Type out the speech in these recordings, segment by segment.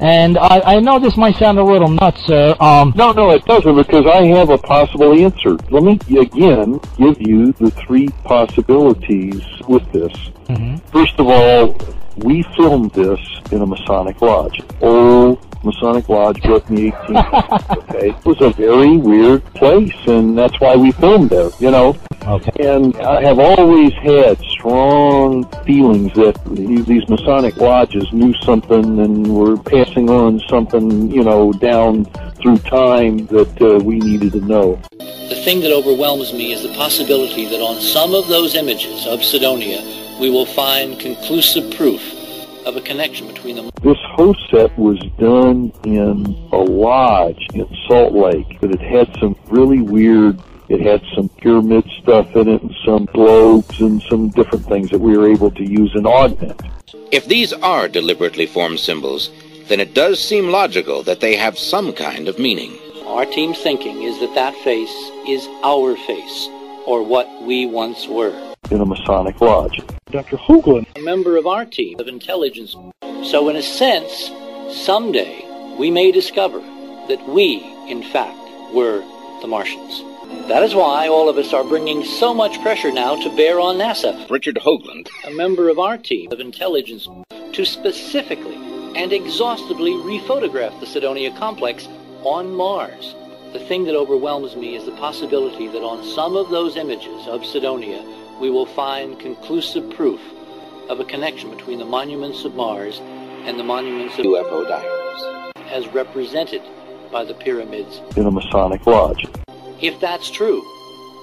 And I know this might sound a little nuts, sir. No, it doesn't, because I have a possible answer. Let me, again, give you the three possibilities with this. First of all, we filmed this in a Masonic lodge. Old Masonic lodge built in the 1800s, okay? It was a very weird place, and that's why we filmed there, you know? Okay. And I have always had strong feelings that these Masonic lodges knew something and were passing on something, you know, down through time that we needed to know. The thing that overwhelms me is the possibility that on some of those images of Cydonia, we will find conclusive proof of a connection between them. This host set was done in a lodge in Salt Lake, but it had some really weird, it had some pyramid stuff in it and some globes and some different things that we were able to use and augment. If these are deliberately formed symbols, then it does seem logical that they have some kind of meaning. Our team's thinking is that that face is our face, or what we once were. In a Masonic lodge. Dr. Hoagland, a member of our team of intelligence. So in a sense, someday we may discover that we, in fact, were the Martians. That is why all of us are bringing so much pressure now to bear on NASA. Richard Hoagland, a member of our team of intelligence, to specifically and exhaustively rephotograph the Cydonia complex on Mars. The thing that overwhelms me is the possibility that on some of those images of Cydonia, we will find conclusive proof of a connection between the monuments of Mars and the monuments of UFO Diaries, as represented by the pyramids in a Masonic lodge. If that's true,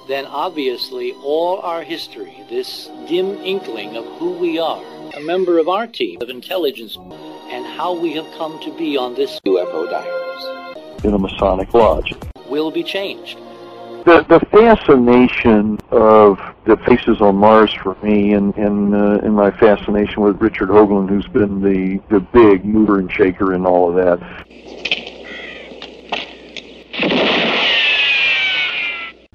then obviously all our history, this dim inkling of who we are, a member of our team of intelligence, and how we have come to be on this UFO Diaries, in a Masonic lodge, will be changed. The fascination of the faces on Mars for me, and my fascination with Richard Hoagland, who's been the big mover and shaker in all of that.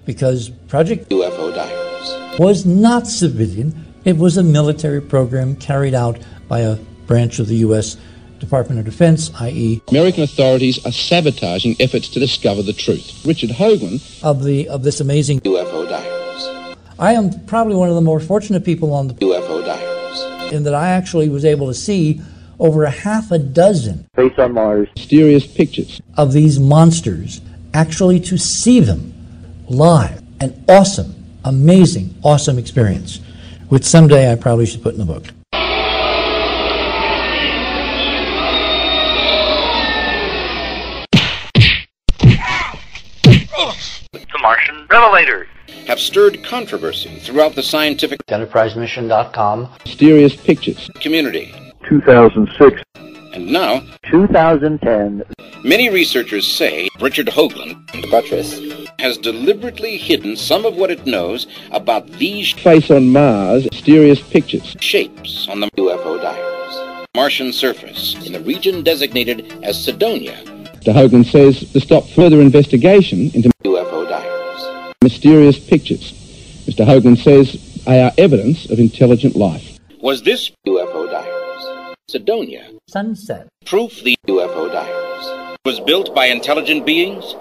Because Project UFO Diaries was not civilian. It was a military program carried out by a branch of the U.S. Department of Defense, i.e. American authorities are sabotaging efforts to discover the truth. Richard Hoagland of this amazing UFO Diaries. I am probably one of the more fortunate people on the UFO Diaries, in that I actually was able to see over a half a dozen Face on Mars mysterious pictures of these monsters, actually to see them live. An awesome, amazing, awesome experience, which someday I probably should put in a book. The Martian Revelator have stirred controversy throughout the scientific EnterpriseMission.com mysterious pictures community. 2006 And now, 2010. Many researchers say Richard Hoagland has deliberately hidden some of what it knows about these face on Mars mysterious pictures shapes on the UFO Diaries Martian surface in the region designated as Cydonia. Mr. Hoagland says to stop further investigation into UFO Diaries mysterious pictures. Mr. Hoagland says they are evidence of intelligent life. Was this UFO Diaries Cydonia Sunset proof the UFO Diaries was built by intelligent beings?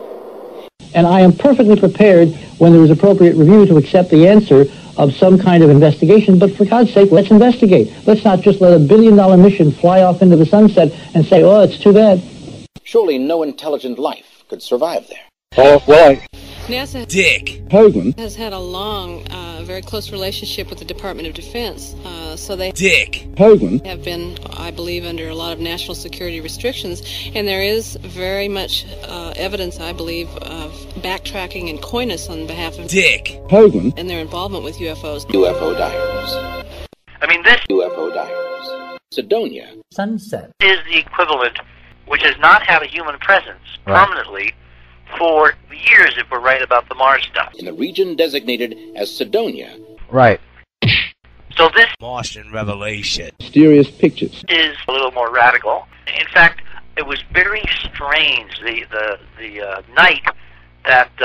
And I am perfectly prepared, when there is appropriate review, to accept the answer of some kind of investigation. But for God's sake, let's investigate. Let's not just let a billion-dollar mission fly off into the sunset and say, oh, it's too bad. Surely no intelligent life could survive there. Oh, boy. NASA Hoagland has had a long, very close relationship with the Department of Defense, so they Hoagland have been, I believe, under a lot of national security restrictions, and there is very much evidence, I believe, of backtracking and coyness on behalf of Hoagland and their involvement with UFOs. UFO Diaries. I mean, this UFO Diaries. Cydonia. Sunset is the equivalent, which has not had a human presence permanently for years, if we're right about the Mars stuff. In the region designated as Cydonia. Right. So this Martian Revelation mysterious pictures is a little more radical. In fact, it was very strange the night that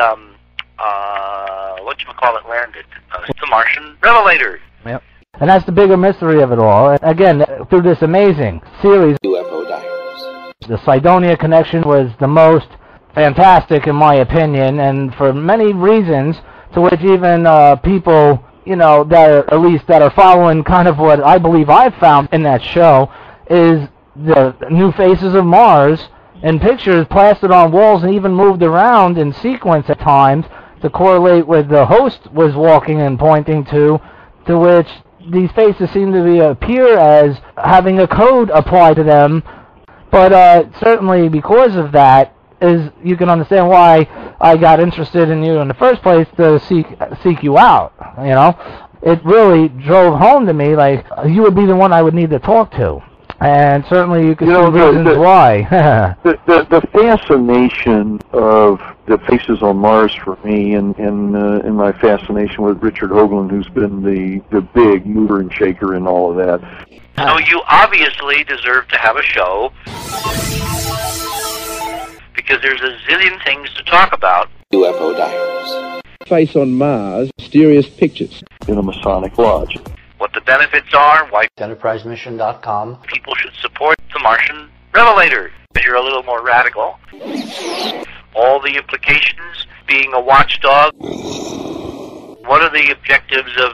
whatchamacallit landed. The Martian Revelator. Yep. And that's the bigger mystery of it all. Again, through this amazing series UFO Diaries. The Cydonia connection was the most fantastic in my opinion, and for many reasons, to which even people, you know, that are following kind of what I believe I've found in that show, is the new faces of Mars and pictures plastered on walls and even moved around in sequence at times to correlate with the host was walking and pointing to which these faces seem to appear as having a code applied to them. But certainly because of that, you can understand why I got interested in you in the first place, to seek you out. You know, it really drove home to me like you would be the one I would need to talk to, and certainly you can see reasons why. the fascination of the faces on Mars for me, and my fascination with Richard Hoagland, who's been the big mover and shaker in all of that. So you obviously deserve to have a show, because there's a zillion things to talk about. UFO Diaries. Face on Mars, mysterious pictures. In a Masonic Lodge. What the benefits are, why EnterpriseMission.com. people should support the Martian Revelator, because you're a little more radical. All the implications, being a watchdog. What are the objectives of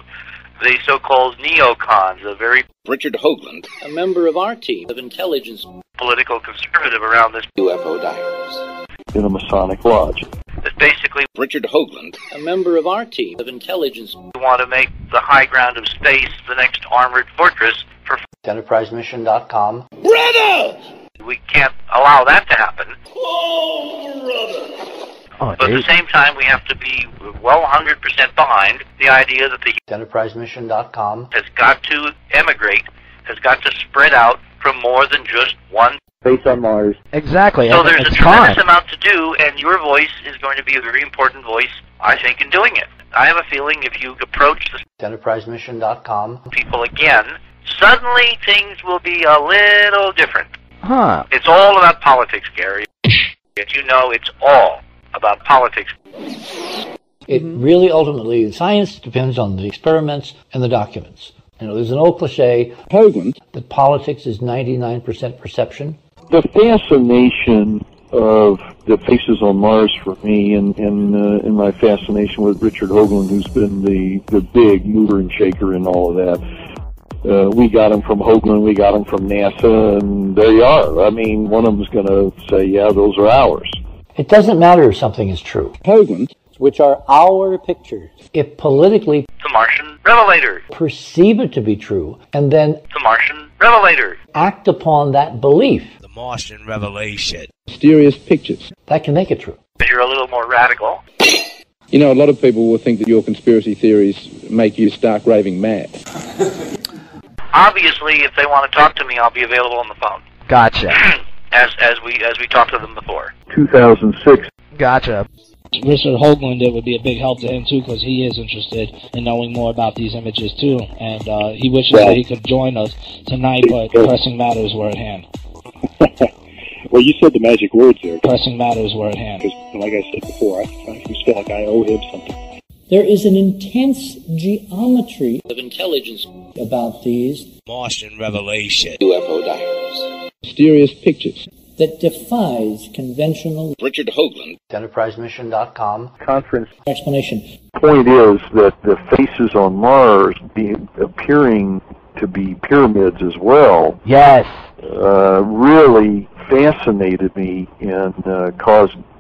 the so-called neocons, a very Richard Hoagland, a member of our team of intelligence, political conservative around this UFO Diaries. In a Masonic Lodge. That's basically Richard Hoagland, a member of our team of intelligence. We want to make the high ground of space the next armored fortress for EnterpriseMission.com. Brother! We can't allow that to happen. Oh, brother! But at the same time, we have to be well 100% behind the idea that the EnterpriseMission.com. has got to emigrate, has got to spread out from more than just one Face on Mars. Exactly. So there's a tremendous amount to do, and your voice is going to be a very important voice, I think, in doing it. I have a feeling if you approach the EnterpriseMission.com. people again, suddenly things will be a little different. Huh. It's all about politics, Gary. Yet you know it's all about politics. It really ultimately, science depends on the experiments and the documents. You know, there's an old cliche, Hoagland, that politics is 99% perception. The fascination of the faces on Mars for me, and my fascination with Richard Hoagland, who's been the big mover and shaker in all of that. We got him from Hoagland, we got him from NASA, and there you are. I mean, one of them's going to say, yeah, those are ours. It doesn't matter if something is true. Hoagland, Which are our pictures. If politically The Martian Revelator. perceive it to be true, and then The Martian Revelator. act upon that belief, The Martian Revelation. mysterious pictures. that can make it true. Because you're a little more radical. You know, a lot of people will think that your conspiracy theories make you stark raving mad. Obviously, if they want to talk to me, I'll be available on the phone. Gotcha. as we talked to them before. 2006. Gotcha. Richard Hoagland, it would be a big help to him too, because he is interested in knowing more about these images too, and he wishes that he could join us tonight, but pressing matters were at hand. Well, you said the magic words there. Pressing matters were at hand. Because, like I said before, I just feel like I owe him something. There is an intense geometry of intelligence about these Martian Revelation. UFO Diaries. Mysterious pictures. that defies conventional Richard Hoagland. EnterpriseMission.com. Conference. explanation. Point is that the faces on Mars appearing to be pyramids as well. Yes. Really fascinated me and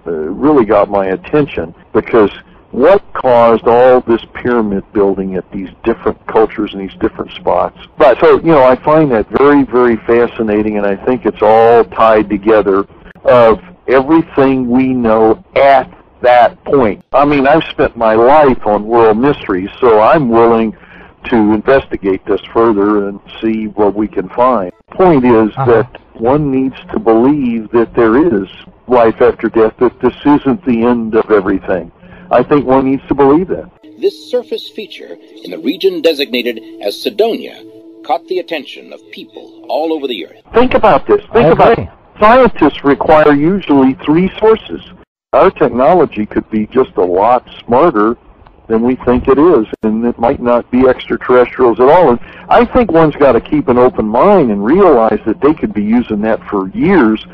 really got my attention, because what caused all this pyramid building at these different cultures and these different spots? But so, I find that very, very fascinating, and I think it's all tied together of everything we know at that point. I mean, I've spent my life on world mysteries, so I'm willing to investigate this further and see what we can find. Point is that one needs to believe that there is life after death, that this isn't the end of everything. I think one needs to believe that. This surface feature in the region designated as Cydonia caught the attention of people all over the earth. Think about this. Think about it. Scientists require usually 3 sources. Our technology could be just a lot smarter than we think it is, and it might not be extraterrestrials at all. And I think one's got to keep an open mind and realize that they could be using that for years